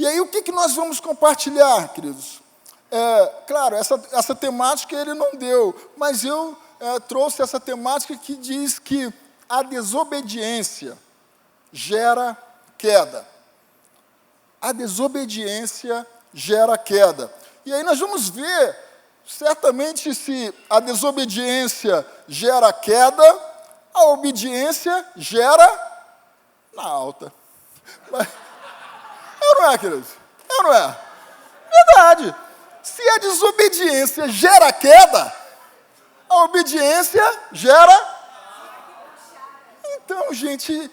E aí, o que nós vamos compartilhar, queridos? Claro, essa temática ele não deu, mas eu trouxe essa temática que diz que a desobediência gera queda. A desobediência gera queda. E aí nós vamos ver, certamente, se a desobediência gera queda, a obediência gera na alta. Mas, não é, queridos? Não é? Verdade. Se a desobediência gera queda, a obediência gera... Então, gente,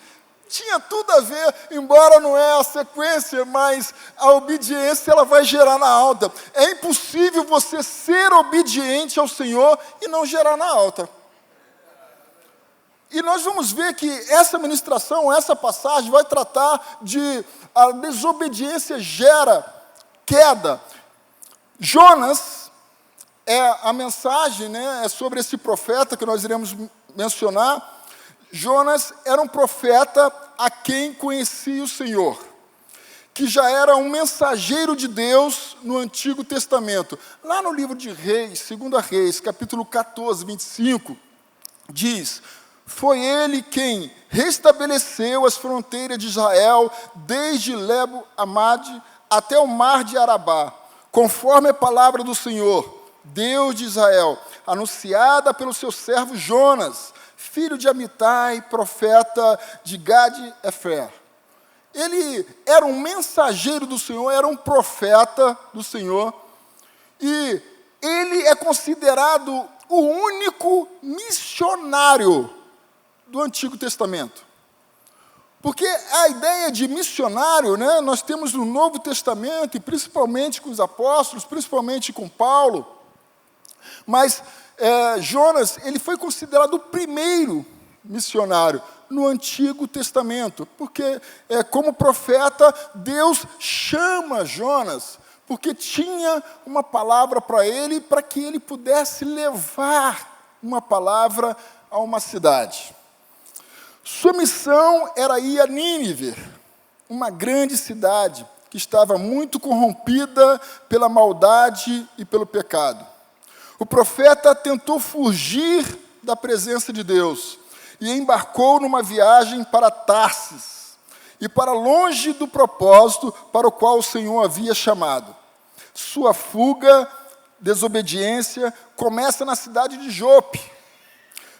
tinha tudo a ver, embora não é a sequência, mas a obediência ela vai gerar na alta. É impossível você ser obediente ao Senhor e não gerar na alta. E nós vamos ver que essa ministração, essa passagem, vai tratar de a desobediência gera queda. Jonas, a mensagem, é sobre esse profeta que nós iremos mencionar. Jonas era um profeta a quem conhecia o Senhor, que já era um mensageiro de Deus no Antigo Testamento. Lá no livro de Reis, 2 Reis, capítulo 14, 25, diz: foi ele quem restabeleceu as fronteiras de Israel, desde Lebo-Amade até o mar de Arabá, conforme a palavra do Senhor, Deus de Israel, anunciada pelo seu servo Jonas, filho de Amitai, profeta de Gade-Efer. Ele era um mensageiro do Senhor, era um profeta do Senhor, e ele é considerado o único missionário do Antigo Testamento. Porque a ideia de missionário, nós temos no Novo Testamento, e principalmente com os apóstolos, principalmente com Paulo, mas Jonas, ele foi considerado o primeiro missionário no Antigo Testamento, porque como profeta, Deus chama Jonas, porque tinha uma palavra para que ele pudesse levar uma palavra a uma cidade. Sua missão era ir a Nínive, uma grande cidade que estava muito corrompida pela maldade e pelo pecado. O profeta tentou fugir da presença de Deus e embarcou numa viagem para Tarsis e para longe do propósito para o qual o Senhor havia chamado. Sua fuga, desobediência, começa na cidade de Jope.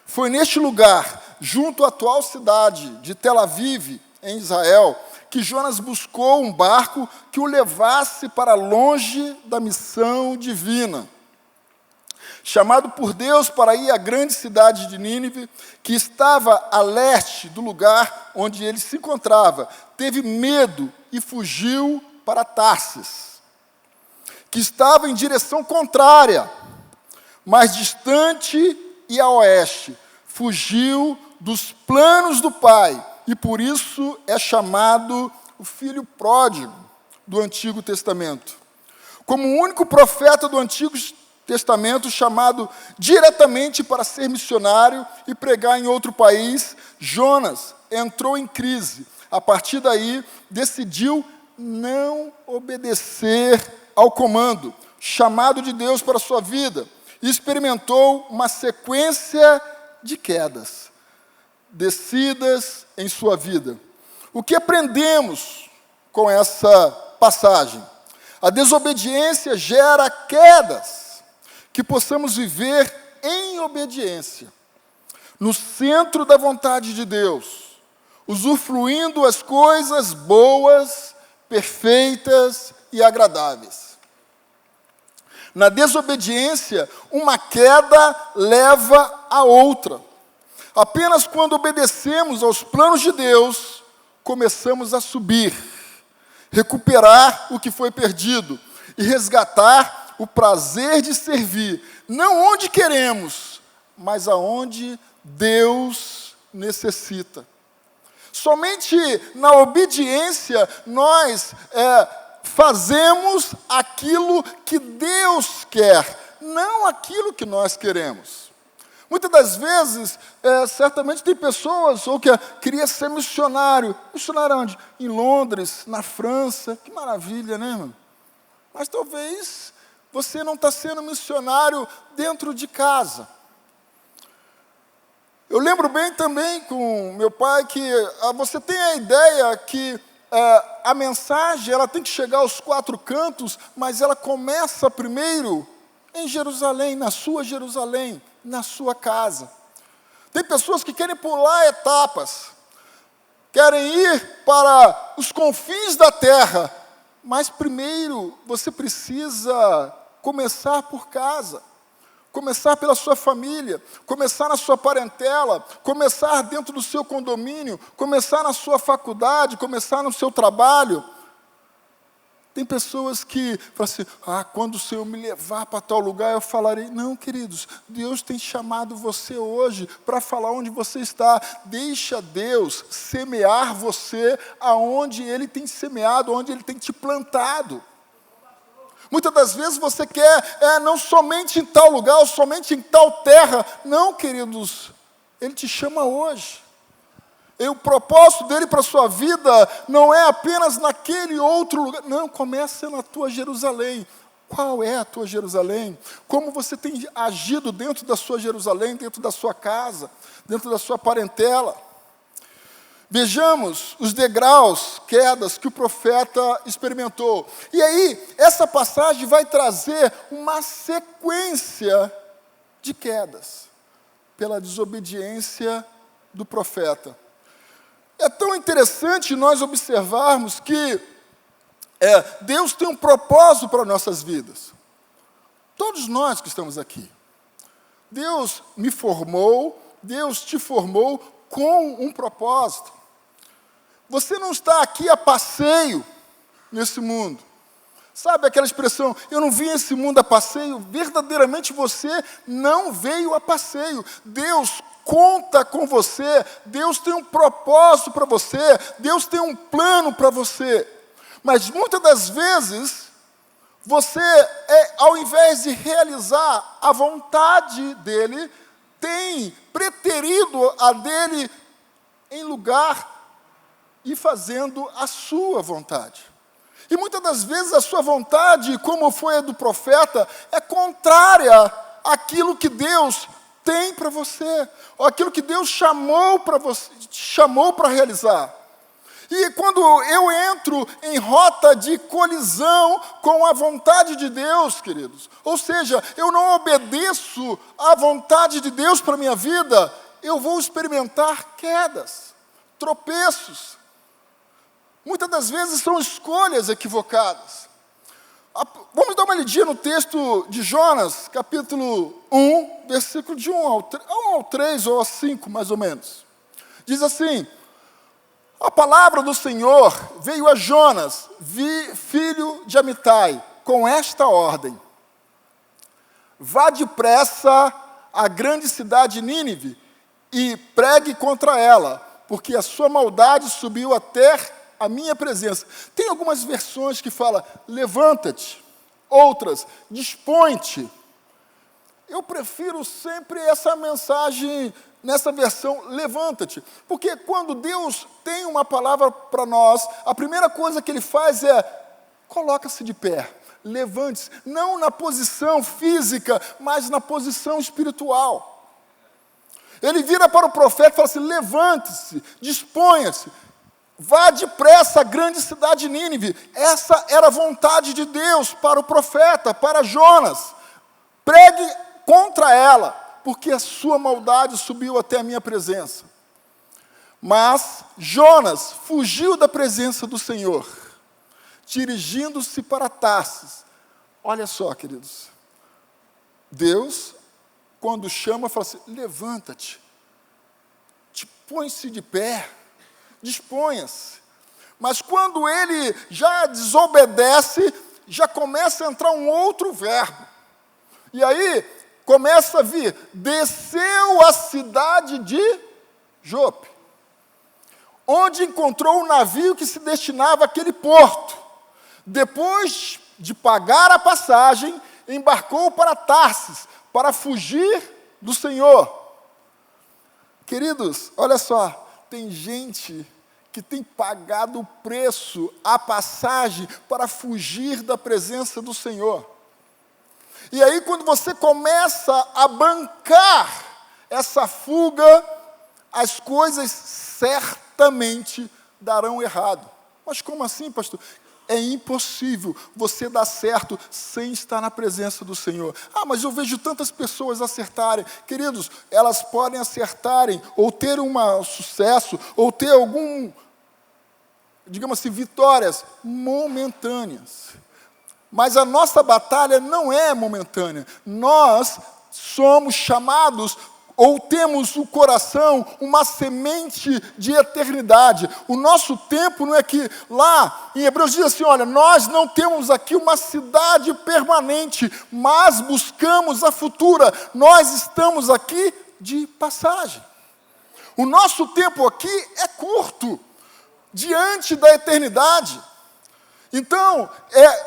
Foi neste lugar, junto à atual cidade de Tel Aviv, em Israel, que Jonas buscou um barco que o levasse para longe da missão divina. Chamado por Deus para ir à grande cidade de Nínive, que estava a leste do lugar onde ele se encontrava, teve medo e fugiu para Tarsis, que estava em direção contrária, mais distante e a oeste. Fugiu dos planos do pai, e por isso é chamado o filho pródigo do Antigo Testamento. Como o único profeta do Antigo Testamento chamado diretamente para ser missionário e pregar em outro país, Jonas entrou em crise. A partir daí, decidiu não obedecer ao comando, chamado de Deus para a sua vida, e experimentou uma sequência de quedas, descidas em sua vida. O que aprendemos com essa passagem? A desobediência gera quedas, que possamos viver em obediência, no centro da vontade de Deus, usufruindo as coisas boas, perfeitas e agradáveis. Na desobediência, uma queda leva a outra. Apenas quando obedecemos aos planos de Deus, começamos a subir, recuperar o que foi perdido e resgatar o prazer de servir, não onde queremos, mas aonde Deus necessita. Somente na obediência nós fazemos aquilo que Deus quer, não aquilo que nós queremos. Muitas das vezes, certamente tem pessoas ou que queria ser missionário. Missionário onde? Em Londres, na França. Que maravilha, né, irmão? Mas talvez você não está sendo missionário dentro de casa. Eu lembro bem também com meu pai que você tem a ideia que a mensagem ela tem que chegar aos 4 cantos, mas ela começa primeiro em Jerusalém, na sua casa. Tem pessoas que querem pular etapas, querem ir para os confins da terra, mas primeiro você precisa começar por casa. Começar pela sua família, começar na sua parentela, começar dentro do seu condomínio, começar na sua faculdade, começar no seu trabalho. Tem pessoas que falam assim, quando o Senhor me levar para tal lugar, eu falarei. Não, queridos, Deus tem chamado você hoje para falar onde você está. Deixa Deus semear você aonde Ele tem semeado, onde Ele tem te plantado. Muitas das vezes você quer, não somente em tal lugar, ou somente em tal terra. Não, queridos, Ele te chama hoje. E o propósito dEle para a sua vida não é apenas naquele outro lugar. Não, começa na tua Jerusalém. Qual é a tua Jerusalém? Como você tem agido dentro da sua Jerusalém, dentro da sua casa, dentro da sua parentela? Vejamos os degraus, quedas que o profeta experimentou. E aí, essa passagem vai trazer uma sequência de quedas pela desobediência do profeta. É tão interessante nós observarmos que Deus tem um propósito para nossas vidas. Todos nós que estamos aqui. Deus me formou, Deus te formou com um propósito. Você não está aqui a passeio nesse mundo. Sabe aquela expressão, eu não vim a esse mundo a passeio? Verdadeiramente você não veio a passeio. Deus conta com você, Deus tem um propósito para você, Deus tem um plano para você. Mas muitas das vezes, você, ao invés de realizar a vontade dEle, tem preterido a dEle em lugar e fazendo a sua vontade. E muitas das vezes a sua vontade, como foi a do profeta, é contrária àquilo que Deus tem para você, ou aquilo que Deus chamou para você, chamou para realizar. E quando eu entro em rota de colisão com a vontade de Deus, queridos, ou seja, eu não obedeço à vontade de Deus para a minha vida, eu vou experimentar quedas, tropeços. Muitas das vezes são escolhas equivocadas. Vamos dar uma lidinha no texto de Jonas, capítulo 1, versículo de 1 ao 3 ou ao 5, mais ou menos. Diz assim, a palavra do Senhor veio a Jonas, filho de Amitai, com esta ordem. Vá depressa à grande cidade Nínive e pregue contra ela, porque a sua maldade subiu até a minha presença. Tem algumas versões que falam, levanta-te. Outras, dispõe-te. Eu prefiro sempre essa mensagem, nessa versão, levanta-te. Porque quando Deus tem uma palavra para nós, a primeira coisa que Ele faz é, coloca-se de pé, levante-se. Não na posição física, mas na posição espiritual. Ele vira para o profeta e fala assim, levante-se, disponha-se. Vá depressa à grande cidade Nínive. Essa era a vontade de Deus para o profeta, para Jonas. Pregue contra ela, porque a sua maldade subiu até a minha presença. Mas Jonas fugiu da presença do Senhor, dirigindo-se para Tarsis. Olha só, queridos. Deus, quando chama, fala assim, levanta-te, põe-se de pé, disponha-se. Mas quando ele já desobedece, já começa a entrar um outro verbo. E aí, começa a vir, desceu à cidade de Jope, onde encontrou um navio que se destinava àquele porto. Depois de pagar a passagem, embarcou para Tarsis, para fugir do Senhor. Queridos, olha só, tem gente que tem pagado o preço, a passagem, para fugir da presença do Senhor. E aí, quando você começa a bancar essa fuga, as coisas certamente darão errado. Mas como assim, pastor? É impossível você dar certo sem estar na presença do Senhor. Ah, mas eu vejo tantas pessoas acertarem. Queridos, elas podem acertarem, ou ter um sucesso, ou ter algum, digamos assim, vitórias momentâneas. Mas a nossa batalha não é momentânea. Nós somos chamados, ou temos o coração, uma semente de eternidade. O nosso tempo não é que, lá em Hebreus diz assim, olha, nós não temos aqui uma cidade permanente, mas buscamos a futura. Nós estamos aqui de passagem. O nosso tempo aqui é curto, diante da eternidade. Então,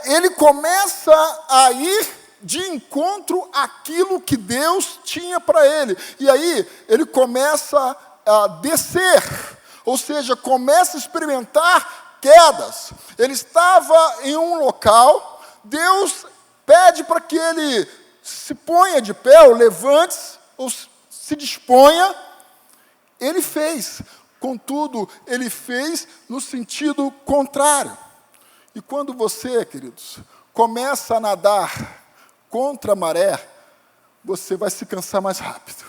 ele começa a ir de encontro àquilo que Deus tinha para ele. E aí, ele começa a descer, ou seja, começa a experimentar quedas. Ele estava em um local, Deus pede para que ele se ponha de pé, ou levante-se, ou se disponha. Ele fez, contudo, ele fez no sentido contrário. E quando você, queridos, começa a nadar contra a maré, você vai se cansar mais rápido.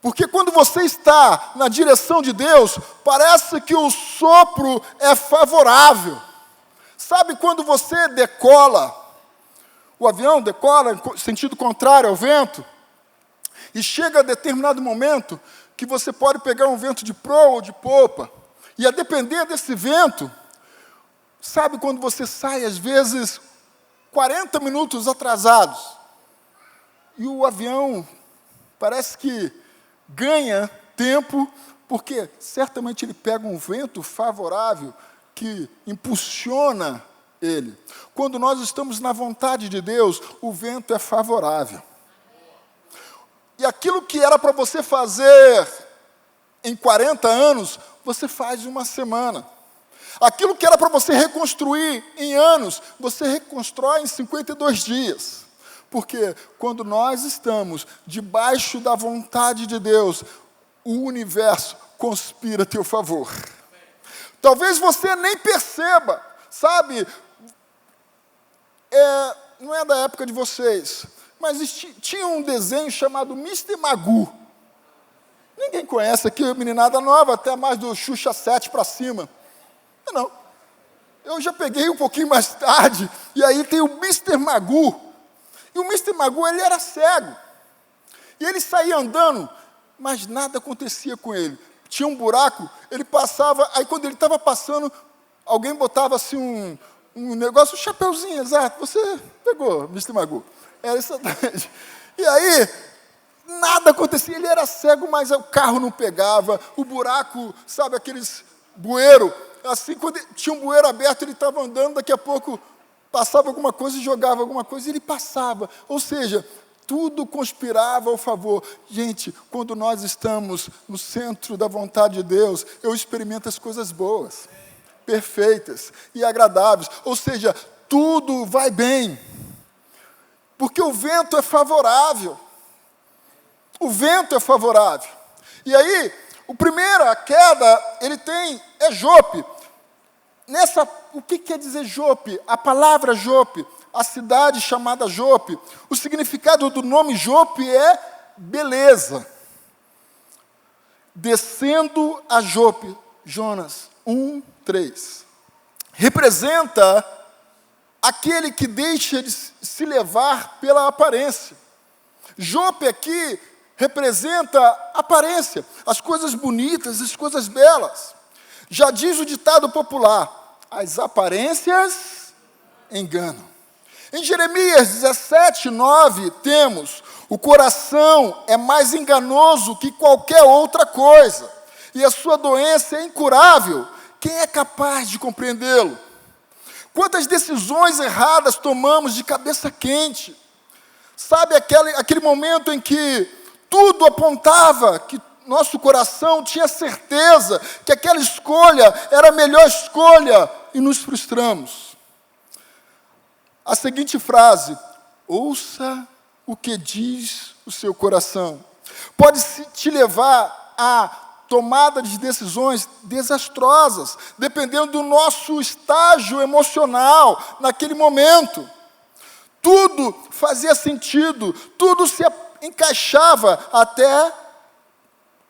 Porque quando você está na direção de Deus, parece que o sopro é favorável. Sabe quando você decola, o avião decola em sentido contrário ao vento, e chega a determinado momento que você pode pegar um vento de proa ou de popa, e a depender desse vento, sabe quando você sai, às vezes, 40 minutos atrasados, e o avião parece que ganha tempo, porque certamente ele pega um vento favorável que impulsiona ele. Quando nós estamos na vontade de Deus, o vento é favorável. E aquilo que era para você fazer em 40 anos, você faz em uma semana. Aquilo que era para você reconstruir em anos, você reconstrói em 52 dias. Porque quando nós estamos debaixo da vontade de Deus, o universo conspira a teu favor. Talvez você nem perceba, sabe? Não é da época de vocês, mas tinha um desenho chamado Mr. Magoo. Ninguém conhece aqui, meninada nova, até mais do Xuxa 7 para cima. Não. Eu já peguei um pouquinho mais tarde, e aí tem o Mr. Magoo. E o Mr. Magoo, ele era cego. E ele saía andando, mas nada acontecia com ele. Tinha um buraco, ele passava, aí quando ele estava passando, alguém botava assim um negócio, um chapeuzinho, exato. Você pegou, Mr. Magoo. Era exatamente. E aí, nada acontecia. Ele era cego, mas o carro não pegava, o buraco, sabe, aqueles bueiro. Assim, quando tinha um bueiro aberto, ele estava andando, daqui a pouco passava alguma coisa e jogava alguma coisa, e ele passava. Ou seja, tudo conspirava ao favor. Gente, quando nós estamos no centro da vontade de Deus, eu experimento as coisas boas, perfeitas e agradáveis. Ou seja, tudo vai bem, porque o vento é favorável. O vento é favorável. E aí, a queda, ele tem, é Jope. O que quer dizer Jope? A palavra Jope, a cidade chamada Jope, o significado do nome Jope é beleza. Descendo a Jope, Jonas 1:3. Representa aquele que deixa de se levar pela aparência. Jope aqui representa aparência, as coisas bonitas, as coisas belas. Já diz o ditado popular, as aparências enganam. Em Jeremias 17:9 temos, o coração é mais enganoso que qualquer outra coisa, e a sua doença é incurável. Quem é capaz de compreendê-lo? Quantas decisões erradas tomamos de cabeça quente? Sabe aquele momento em que tudo apontava que nosso coração tinha certeza que aquela escolha era a melhor escolha e nos frustramos. A seguinte frase: ouça o que diz o seu coração. Pode te levar a tomada de decisões desastrosas, dependendo do nosso estágio emocional naquele momento. Tudo fazia sentido, tudo se encaixava até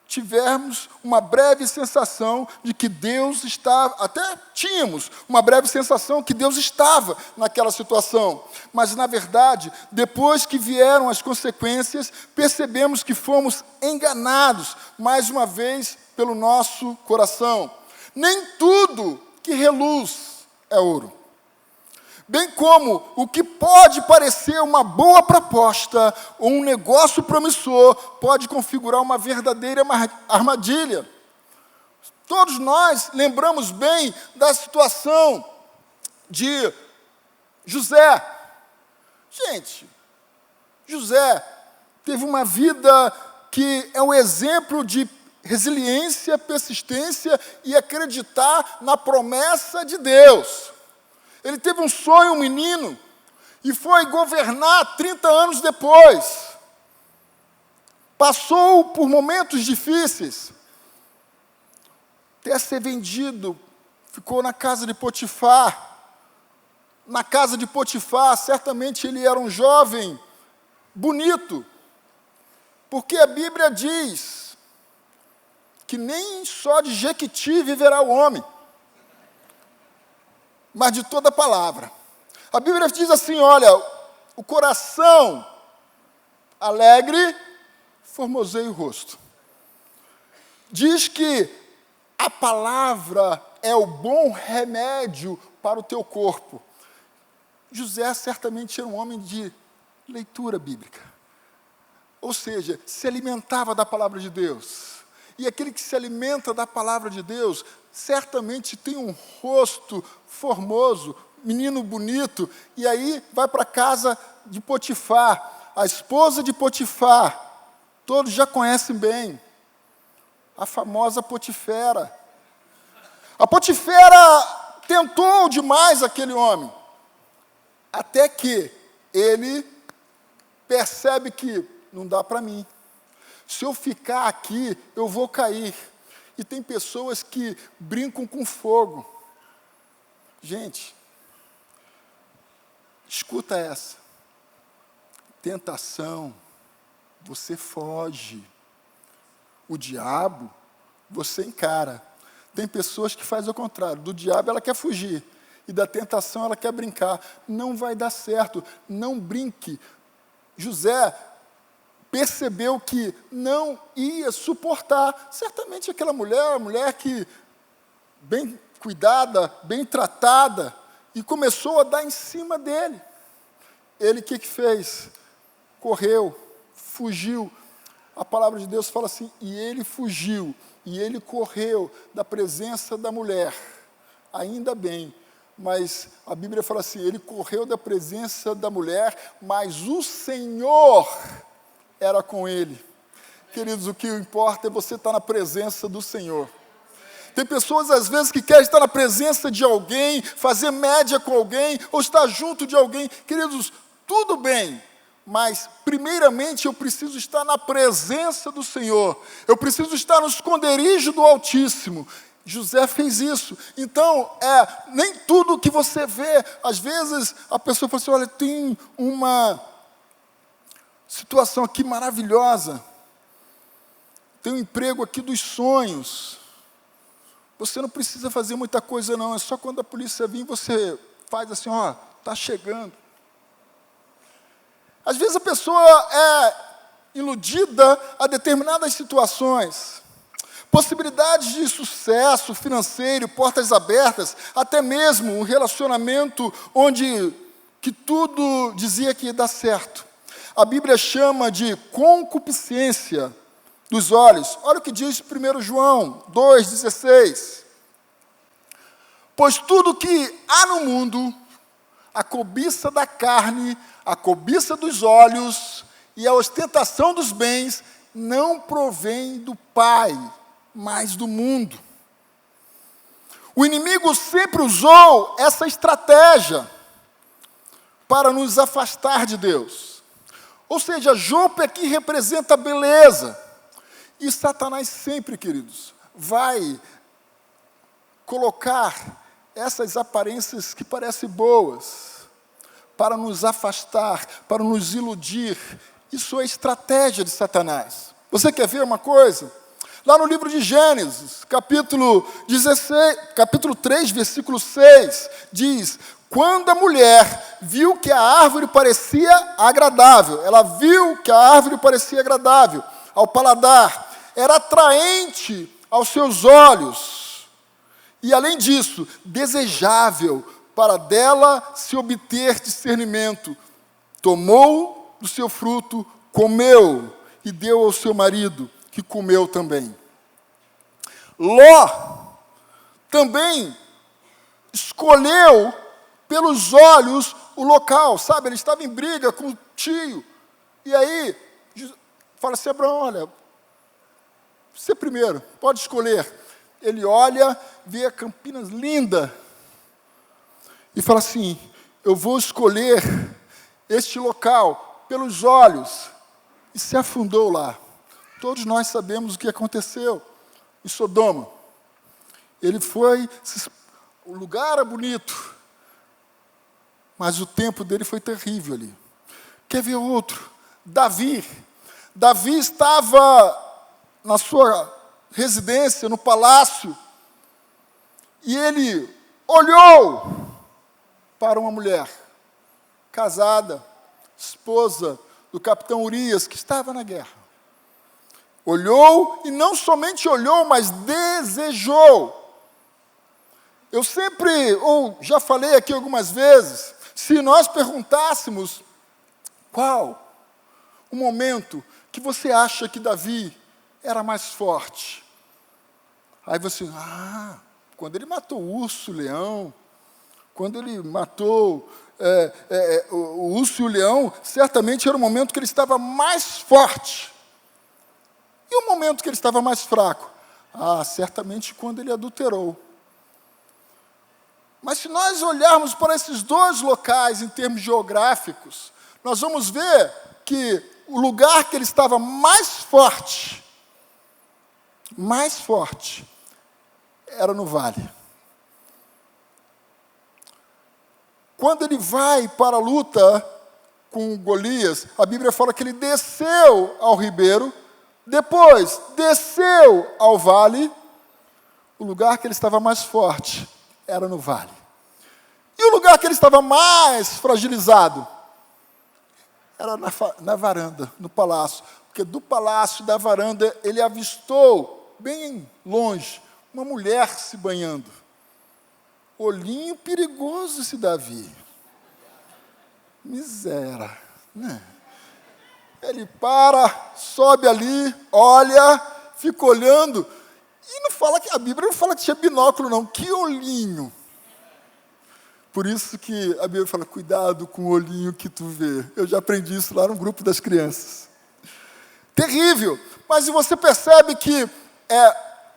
tivermos uma breve sensação de que Deus estava, até tínhamos uma breve sensação que Deus estava naquela situação. Mas, na verdade, depois que vieram as consequências, percebemos que fomos enganados, mais uma vez, pelo nosso coração. Nem tudo que reluz é ouro. Bem como o que pode parecer uma boa proposta ou um negócio promissor pode configurar uma verdadeira armadilha. Todos nós lembramos bem da situação de José. Gente, José teve uma vida que é um exemplo de resiliência, persistência e acreditar na promessa de Deus. Ele teve um sonho, um menino, e foi governar 30 anos depois. Passou por momentos difíceis, até ser vendido, ficou na casa de Potifar. Na casa de Potifar, certamente ele era um jovem bonito, porque a Bíblia diz que nem só de Jequiti viverá o homem, mas de toda a palavra. A Bíblia diz assim, olha, o coração alegre formoseia o rosto. Diz que a palavra é o bom remédio para o teu corpo. José certamente era um homem de leitura bíblica. Ou seja, se alimentava da palavra de Deus. E aquele que se alimenta da palavra de Deus, certamente tem um rosto formoso, menino bonito, e aí vai para a casa de Potifar, a esposa de Potifar, todos já conhecem bem, a famosa Potifera. A Potifera tentou demais aquele homem, até que ele percebe que não dá para mim. Se eu ficar aqui, eu vou cair. E tem pessoas que brincam com fogo. Gente, escuta essa. Tentação, você foge. O diabo, você encara. Tem pessoas que fazem o contrário. Do diabo ela quer fugir. E da tentação ela quer brincar. Não vai dar certo. Não brinque. José percebeu que não ia suportar. Certamente aquela mulher, uma mulher que, bem cuidada, bem tratada, e começou a dar em cima dele. Ele o que fez? Correu, fugiu. A palavra de Deus fala assim, e ele fugiu, e ele correu da presença da mulher. Ainda bem, mas a Bíblia fala assim, ele correu da presença da mulher, mas o Senhor era com ele. Queridos, o que importa é você estar na presença do Senhor. Tem pessoas, às vezes, que querem estar na presença de alguém, fazer média com alguém, ou estar junto de alguém. Queridos, tudo bem, mas, primeiramente, eu preciso estar na presença do Senhor. Eu preciso estar no esconderijo do Altíssimo. José fez isso. Então, nem tudo que você vê, às vezes, a pessoa fala assim, olha, tem uma situação aqui maravilhosa, tem um emprego aqui dos sonhos, você não precisa fazer muita coisa não, é só quando a polícia vir, você faz assim, ó, está chegando. Às vezes a pessoa é iludida a determinadas situações, possibilidades de sucesso financeiro, portas abertas, até mesmo um relacionamento onde que tudo dizia que ia dar certo. A Bíblia chama de concupiscência dos olhos. Olha o que diz 1 João 2,16. Pois tudo que há no mundo, a cobiça da carne, a cobiça dos olhos e a ostentação dos bens, não provém do Pai, mas do mundo. O inimigo sempre usou essa estratégia para nos afastar de Deus. Ou seja, Jope aqui representa a beleza. E Satanás sempre, queridos, vai colocar essas aparências que parecem boas para nos afastar, para nos iludir. Isso é estratégia de Satanás. Você quer ver uma coisa? Lá no livro de Gênesis, capítulo 3, versículo 6, diz: quando a mulher viu que a árvore parecia agradável, ela viu que a árvore parecia agradável ao paladar, era atraente aos seus olhos, e além disso, desejável para dela se obter discernimento, tomou do seu fruto, comeu e deu ao seu marido, que comeu também. Ló também escolheu pelos olhos o local, sabe? Ele estava em briga com o tio, e aí fala assim: Abraão, olha, você primeiro, pode escolher. Ele olha, vê a Campinas linda, e fala assim: eu vou escolher este local pelos olhos, e se afundou lá. Todos nós sabemos o que aconteceu em Sodoma. Ele foi, o lugar era bonito, mas o tempo dele foi terrível ali. Quer ver outro? Davi. Davi estava na sua residência, no palácio, e ele olhou para uma mulher casada, esposa do capitão Urias, que estava na guerra. Olhou, e não somente olhou, mas desejou. Eu sempre, ou já falei aqui algumas vezes, se nós perguntássemos qual o momento que você acha que Davi era mais forte, aí você, quando ele matou o urso, o leão, quando ele matou o urso e o leão, certamente era o momento que ele estava mais forte. E o momento que ele estava mais fraco? Certamente quando ele adulterou. Mas se nós olharmos para esses dois locais em termos geográficos, nós vamos ver que o lugar que ele estava mais forte, era no vale. Quando ele vai para a luta com Golias, a Bíblia fala que ele desceu ao ribeiro, depois desceu ao vale. O lugar que ele estava mais forte era no vale. E o lugar que ele estava mais fragilizado era na varanda, no palácio. Porque do palácio, da varanda, ele avistou, bem longe, uma mulher se banhando. Olhinho perigoso esse Davi. Miséria, né? Ele sobe ali, olha, fica olhando, e não fala que a Bíblia não fala que tinha binóculo, não. Que olhinho! Por isso que a Bíblia fala: cuidado com o olhinho que tu vê. Eu já aprendi isso lá no grupo das crianças. Terrível! Mas você percebe que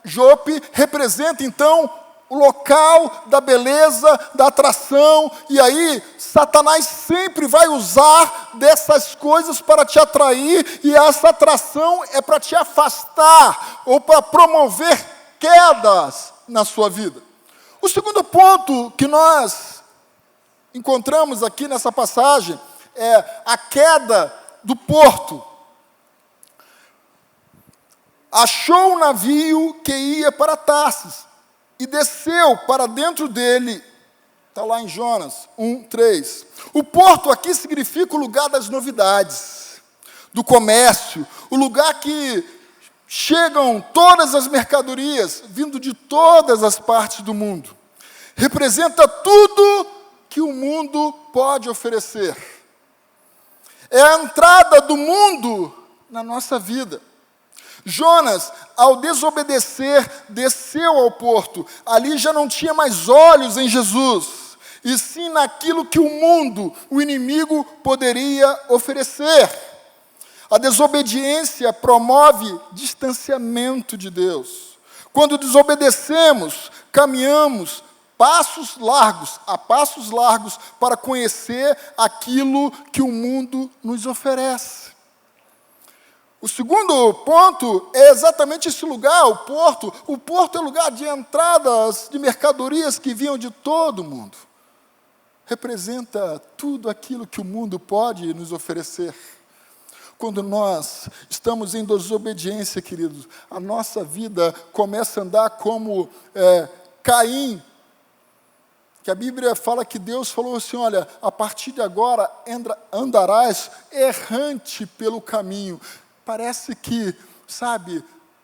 Jope representa, então, o local da beleza, da atração, e aí Satanás sempre vai usar dessas coisas para te atrair, e essa atração é para te afastar, ou para promover quedas na sua vida. O segundo ponto que nós encontramos aqui nessa passagem é a queda do porto. Achou um navio que ia para Tarsis, e desceu para dentro dele. Está lá em Jonas 1:3. O porto aqui significa o lugar das novidades, do comércio, o lugar que chegam todas as mercadorias, vindo de todas as partes do mundo. Representa tudo que o mundo pode oferecer. É a entrada do mundo na nossa vida. Jonas, ao desobedecer, desceu ao porto. Ali já não tinha mais olhos em Jesus, e sim naquilo que o mundo, o inimigo, poderia oferecer. A desobediência promove distanciamento de Deus. Quando desobedecemos, caminhamos passos largos para conhecer aquilo que o mundo nos oferece. O segundo ponto é exatamente esse lugar, o porto. O porto é lugar de entradas de mercadorias que vinham de todo o mundo. Representa tudo aquilo que o mundo pode nos oferecer. Quando nós estamos em desobediência, queridos, a nossa vida começa a andar como Caim, que a Bíblia fala que Deus falou assim, olha, a partir de agora andarás errante pelo caminho. Parece que, sabe,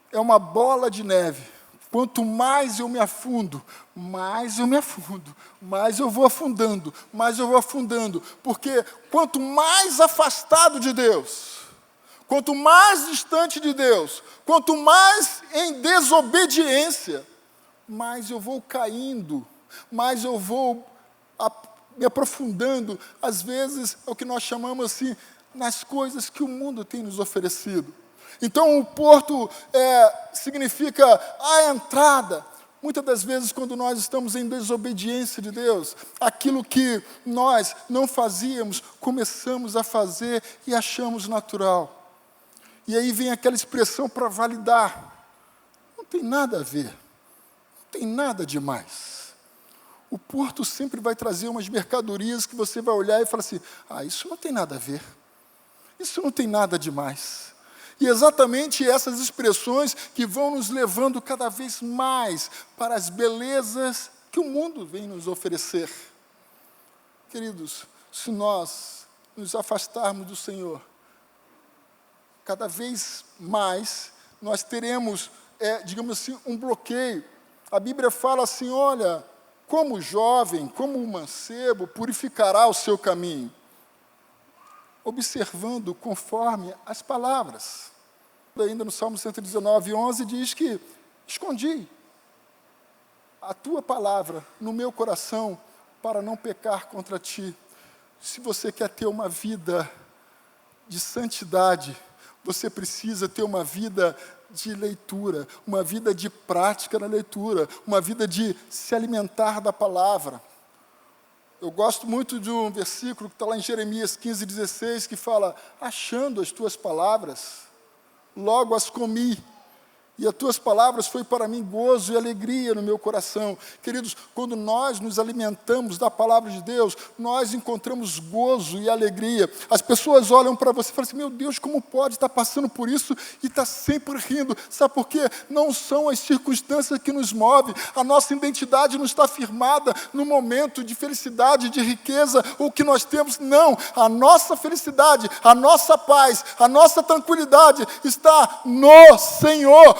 é uma bola de neve. Quanto mais eu me afundo, mais eu vou afundando, porque quanto mais afastado de Deus, quanto mais distante de Deus, quanto mais em desobediência, mais eu vou caindo, mais eu vou me aprofundando, às vezes é o que nós chamamos assim, nas coisas que o mundo tem nos oferecido. Então o porto significa a entrada. Muitas das vezes quando nós estamos em desobediência de Deus, aquilo que nós não fazíamos, começamos a fazer e achamos natural. E aí vem aquela expressão para validar. Não tem nada a ver, não tem nada demais. O porto sempre vai trazer umas mercadorias que você vai olhar e falar assim, isso não tem nada a ver, isso não tem nada demais. E exatamente essas expressões que vão nos levando cada vez mais para as belezas que o mundo vem nos oferecer. Queridos, se nós nos afastarmos do Senhor, cada vez mais nós teremos, digamos assim, um bloqueio. A Bíblia fala assim, olha, como o jovem, como o mancebo, purificará o seu caminho, observando conforme as palavras. Ainda no Salmo 119, 11, diz que escondi a tua palavra no meu coração para não pecar contra ti. Se você quer ter uma vida de santidade, você precisa ter uma vida de leitura, uma vida de prática na leitura, uma vida de se alimentar da palavra. Eu gosto muito de um versículo que está lá em Jeremias 15, 16, que fala, achando as tuas palavras, logo as comi, e as tuas palavras foi para mim gozo e alegria no meu coração. Queridos, quando nós nos alimentamos da palavra de Deus, nós encontramos gozo e alegria. As pessoas olham para você e falam assim, meu Deus, como pode estar passando por isso e estar sempre rindo? Sabe por quê? Não são as circunstâncias que nos movem. A nossa identidade não está firmada no momento de felicidade, de riqueza, o que nós temos. Não, a nossa felicidade, a nossa paz, a nossa tranquilidade está no Senhor.